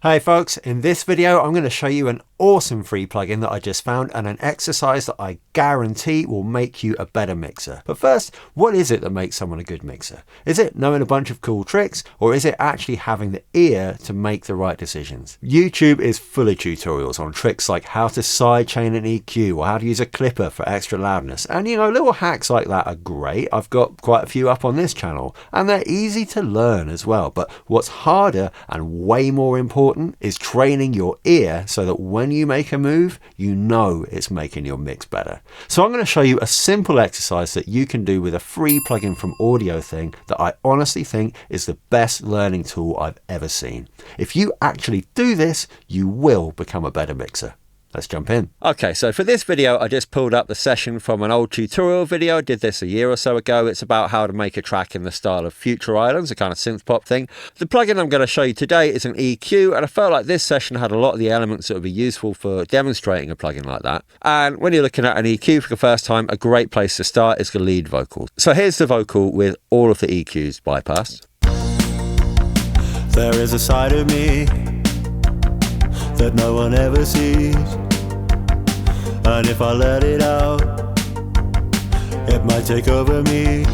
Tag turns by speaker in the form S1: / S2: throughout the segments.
S1: Hey folks, in this video I'm going to show you an awesome free plugin that I just found and an exercise that I guarantee will make you a better mixer. But first, what is it that makes someone a good mixer? Is it knowing a bunch of cool tricks, or is it actually having the ear to make the right decisions? YouTube is full of tutorials on tricks like how to sidechain an EQ or how to use a clipper for extra loudness, and little hacks like that are great. I've got quite a few up on this channel and they're easy to learn as well, but what's harder and way more important is training your ear so that when you make a move, you know it's making your mix better. So I'm going to show you a simple exercise that you can do with a free plugin from Audio Thing that I honestly think is the best learning tool I've ever seen. If you actually do this, you will become a better mixer. Let's jump in. Okay, so for this video, I just pulled up the session from an old tutorial video. I did this a year or so ago. It's about how to make a track in the style of Future Islands, a kind of synth pop thing. The plugin I'm going to show you today is an EQ, and I felt like this session had a lot of the elements that would be useful for demonstrating a plugin like that. And when you're looking at an EQ for the first time, a great place to start is the lead vocal. So here's the vocal with all of the EQs bypassed.
S2: There is a side of me that no one ever sees, and if I let it out, it might take over me.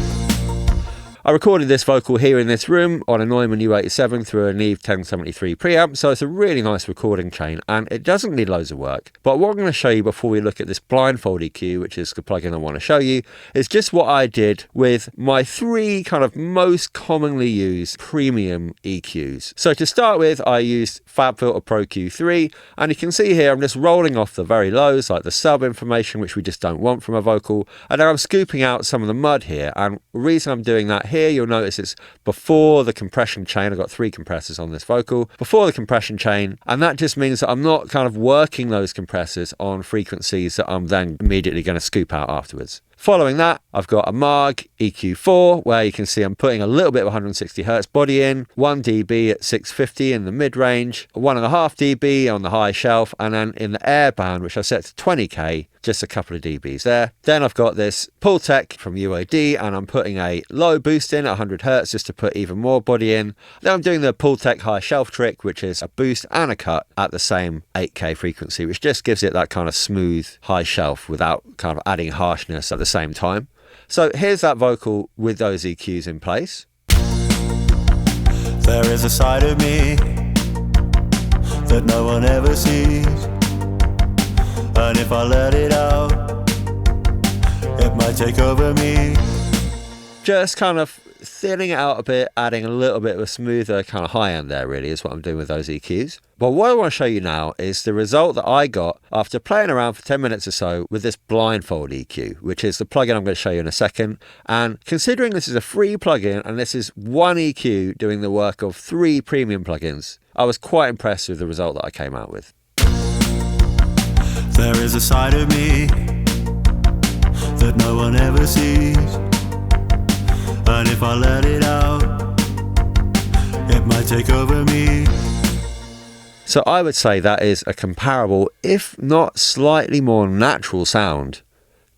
S1: I recorded this vocal here in this room on a Neumann U87 through a Neve 1073 preamp, so it's a really nice recording chain and it doesn't need loads of work. But what I'm going to show you before we look at this Blindfold EQ, which is the plugin I want to show you, is just what I did with my three kind of most commonly used premium EQs. So to start with, I used FabFilter Pro Q3, and you can see here I'm just rolling off the very lows, like the sub information, which we just don't want from a vocal, and then I'm scooping out some of the mud here. And the reason I'm doing that here, you'll notice it's before the compression chain. I've got three compressors on this vocal, before the compression chain, and that just means that I'm not kind of working those compressors on frequencies that I'm then immediately going to scoop out afterwards. Following that, I've got a Marg EQ4, where you can see I'm putting a little bit of 160 Hertz body in, 1 dB at 650 in the mid-range, 1.5 dB on the high shelf, and then in the air band, which I set to 20k, just a couple of dBs there. Then I've got this Pultec from UAD, and I'm putting a low boost in at 100 Hertz just to put even more body in. Then I'm doing the Pultec high shelf trick, which is a boost and a cut at the same 8k frequency, which just gives it that kind of smooth high shelf without kind of adding harshness at the same time. So here's that vocal with those EQs in place.
S2: There is a side of me that no one ever sees, and if I let it out, it might take over me.
S1: Just kind of thinning it out a bit, adding a little bit of a smoother kind of high end there, really is what I'm doing with those EQs. But what I want to show you now is the result that I got after playing around for 10 minutes or so with this Blindfold EQ, which is the plugin I'm going to show you in a second. And considering this is a free plugin and this is one EQ doing the work of three premium plugins, I was quite impressed with the result that I came out with.
S2: There is a side of me that no one ever sees, and if I let it out, it might take over me.
S1: So I would say that is a comparable, if not slightly more natural sound,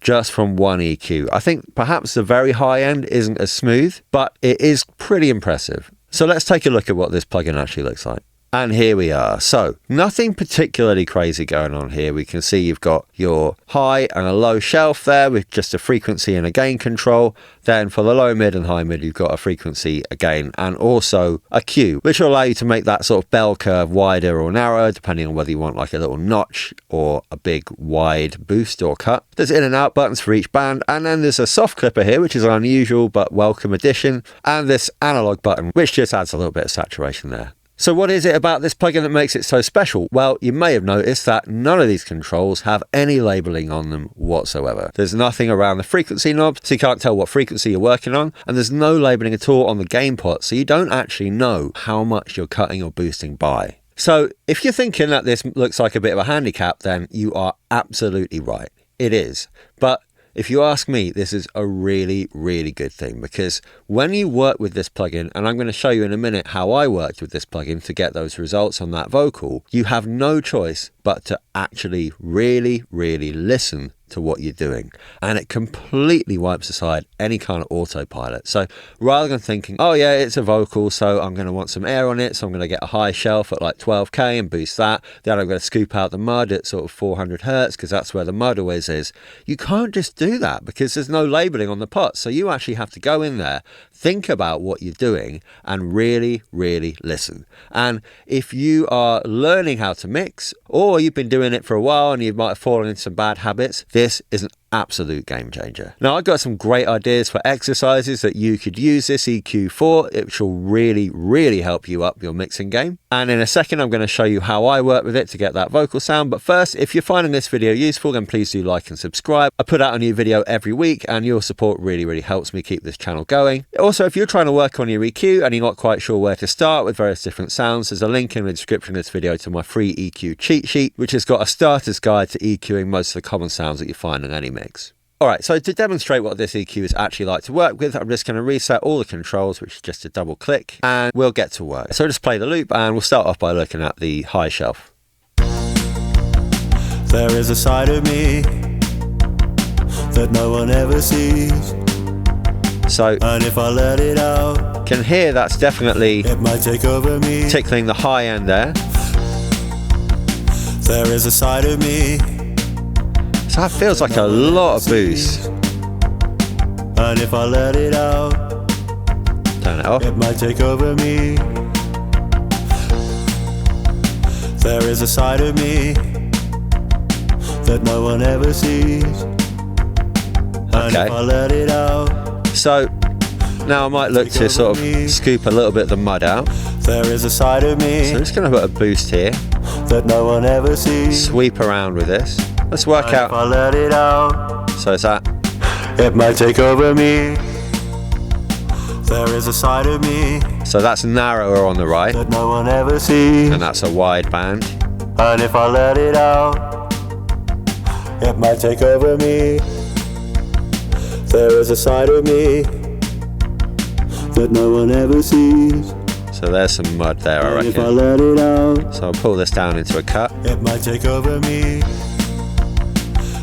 S1: just from one EQ. I think perhaps the very high end isn't as smooth, but it is pretty impressive. So let's take a look at what this plugin actually looks like. And here we are. So nothing particularly crazy going on here. We can see you've got your high and a low shelf there with just a frequency and a gain control. Then for the low mid and high mid, you've got a frequency, a gain, and also a Q, which will allow you to make that sort of bell curve wider or narrower, depending on whether you want like a little notch or a big wide boost or cut. There's in and out buttons for each band. And then there's a soft clipper here, which is an unusual but welcome addition. And this analog button, which just adds a little bit of saturation there. So what is it about this plugin that makes it so special? Well, you may have noticed that none of these controls have any labeling on them whatsoever. There's nothing around the frequency knob, so you can't tell what frequency you're working on, and there's no labeling at all on the gain pot, so you don't actually know how much you're cutting or boosting by. So if you're thinking that this looks like a bit of a handicap, then you are absolutely right. It is. But if you ask me, this is a really, really good thing, because when you work with this plugin, and I'm going to show you in a minute how I worked with this plugin to get those results on that vocal, you have no choice but but to actually really, really listen to what you're doing. And it completely wipes aside any kind of autopilot. So rather than thinking, oh yeah, it's a vocal, so I'm going to want some air on it, so I'm going to get a high shelf at like 12k and boost that, then I'm going to scoop out the mud at sort of 400 hertz because that's where the mud always is. You can't just do that because there's no labeling on the pot. So you actually have to go in there, think about what you're doing, and really, really listen. And if you are learning how to mix, or you've been doing it for a while and you might have fallen into some bad habits, this is an absolute game changer. Now, I've got some great ideas for exercises that you could use this EQ for. It will really, really help you up your mixing game. And in a second, I'm going to show you how I work with it to get that vocal sound. But first, if you're finding this video useful, then please do like and subscribe. I put out a new video every week, and your support really, really helps me keep this channel going. Also, if you're trying to work on your EQ and you're not quite sure where to start with various different sounds, there's a link in the description of this video to my free EQ cheat sheet, which has got a starter's guide to EQing most of the common sounds that you find in any mix. Alright, so to demonstrate what this EQ is actually like to work with, I'm just going to reset all the controls, which is just a double click, and we'll get to work. So just play the loop, and we'll start off by looking at the high shelf.
S2: There is a side of me that no one ever sees.
S1: So,
S2: and if I let it out,
S1: can hear that's definitely
S2: it might take over me.
S1: Tickling the high end there.
S2: There is a side of me.
S1: So that feels like a lot of boost.
S2: And if I let it out,
S1: turn it off.
S2: It might take over me. There is a side of me that no one ever sees. And if I let it out,
S1: so now I might look to sort of scoop a little bit of the mud out.
S2: There is a side of me.
S1: So I'm just going to put a boost here.
S2: That no one ever sees.
S1: Sweep around with this. Let's work out.
S2: If I let it out,
S1: so is that?
S2: It might take over me. There is a side of me.
S1: So that's narrower on the right.
S2: That no one ever sees.
S1: And that's a wide band.
S2: And if I let it out, it might take over me. There is a side of me that no one ever sees.
S1: So there's some mud there, I reckon.
S2: If I let it out,
S1: so I'll pull this down into a cut.
S2: It might take over me.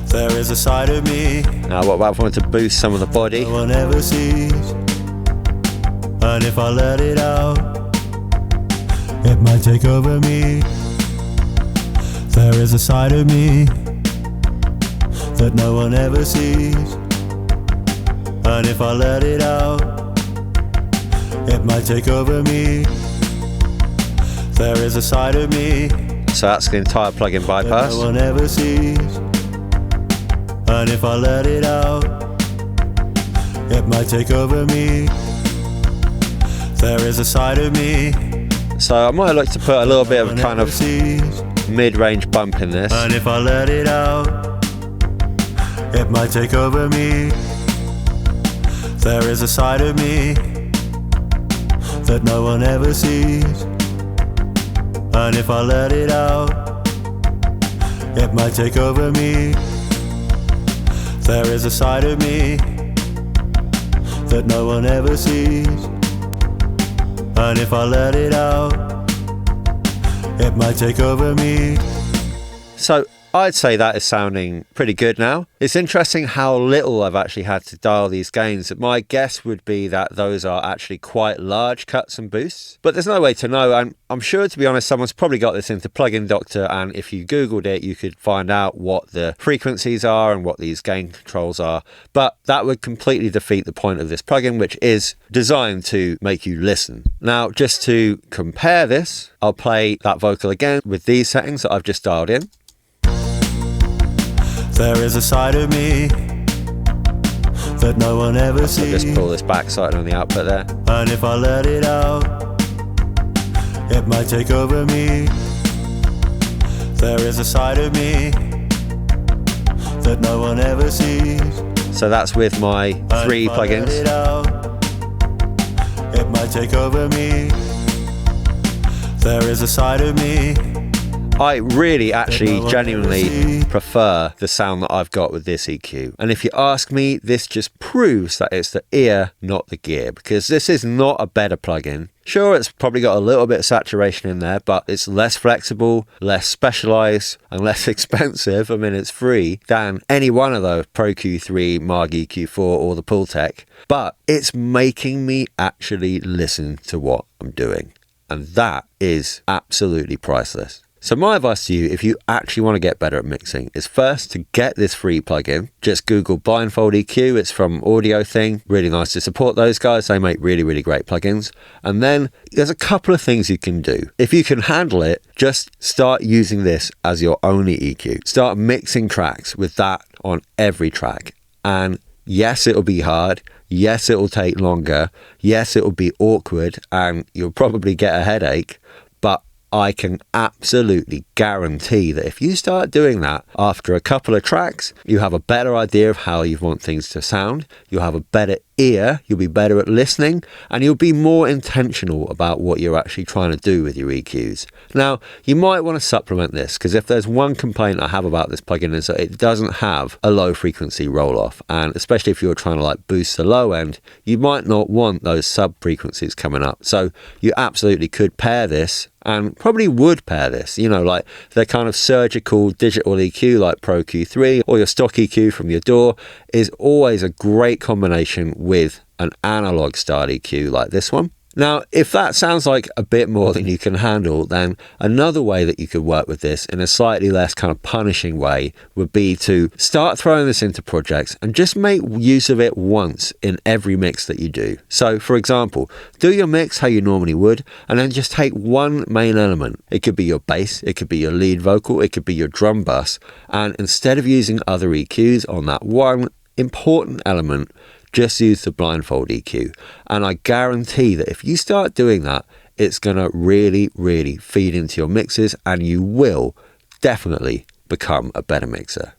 S2: There is a side of me.
S1: Now what about if I want to boost some of the body?
S2: No one ever sees. And if I let it out, it might take over me. There is a side of me that no one ever sees. And if I let it out, it might take over me. There is a side of me.
S1: So that's the entire plug-in bypass.
S2: That no one ever sees. And if I let it out, it might take over me. There is a side of me.
S1: So I might like to put a little bit of kind of mid-range bump in this.
S2: And if I let it out, it might take over me. There is a side of me that no one ever sees. And if I let it out, it might take over me. There is a side of me that no one ever sees. And if I let it out, it might take over me.
S1: So I'd say that is sounding pretty good now. It's interesting how little I've actually had to dial these gains. My guess would be that those are actually quite large cuts and boosts, but there's no way to know. I'm sure, to be honest, someone's probably got this into Plugin Doctor, and if you Googled it, you could find out what the frequencies are and what these gain controls are, but that would completely defeat the point of this plugin, which is designed to make you listen. Now, just to compare this, I'll play that vocal again with these settings that I've just dialed in.
S2: There is a side of me that no one ever sees.
S1: I'll just pull this back slightly on the output there.
S2: And if I let it out, it might take over me. There is a side of me that no one ever sees.
S1: So that's with my 3 plugins.
S2: It might take over me. There is a side of me.
S1: I really actually genuinely prefer the sound that I've got with this EQ. And if you ask me, this just proves that it's the ear, not the gear, because this is not a better plugin. Sure, it's probably got a little bit of saturation in there, but it's less flexible, less specialized, and less expensive. I mean, it's free than any one of those Pro Q3, Marg EQ4, or the Pultec. But it's making me actually listen to what I'm doing. And that is absolutely priceless. So my advice to you, if you actually want to get better at mixing, is first to get this free plugin. Just Google Blindfold EQ. It's from Audio Thing. Really nice to support those guys. They make really, really great plugins. And then there's a couple of things you can do. If you can handle it, just start using this as your only EQ. Start mixing tracks with that on every track. And yes, it'll be hard. Yes, it'll take longer. Yes, it'll be awkward and you'll probably get a headache. But I can absolutely guarantee that if you start doing that after a couple of tracks, you have a better idea of how you want things to sound. You'll have a better ear, you'll be better at listening, and you'll be more intentional about what you're actually trying to do with your EQs. Now, you might want to supplement this, because if there's one complaint I have about this plugin is that it doesn't have a low frequency roll off, and especially if you're trying to like boost the low end, you might not want those sub frequencies coming up. So you absolutely could pair this, and probably would pair this, you know, like the kind of surgical digital EQ like Pro Q3 or your stock EQ from your DAW is always a great combination with an analog style EQ like this one. Now, if that sounds like a bit more than you can handle, then another way that you could work with this in a slightly less kind of punishing way would be to start throwing this into projects and just make use of it once in every mix that you do. So, for example, do your mix how you normally would, and then just take one main element. It could be your bass, it could be your lead vocal, it could be your drum bus, and instead of using other EQs on that one important element, just use the Blindfold EQ. And I guarantee that if you start doing that, it's going to really, really feed into your mixes and you will definitely become a better mixer.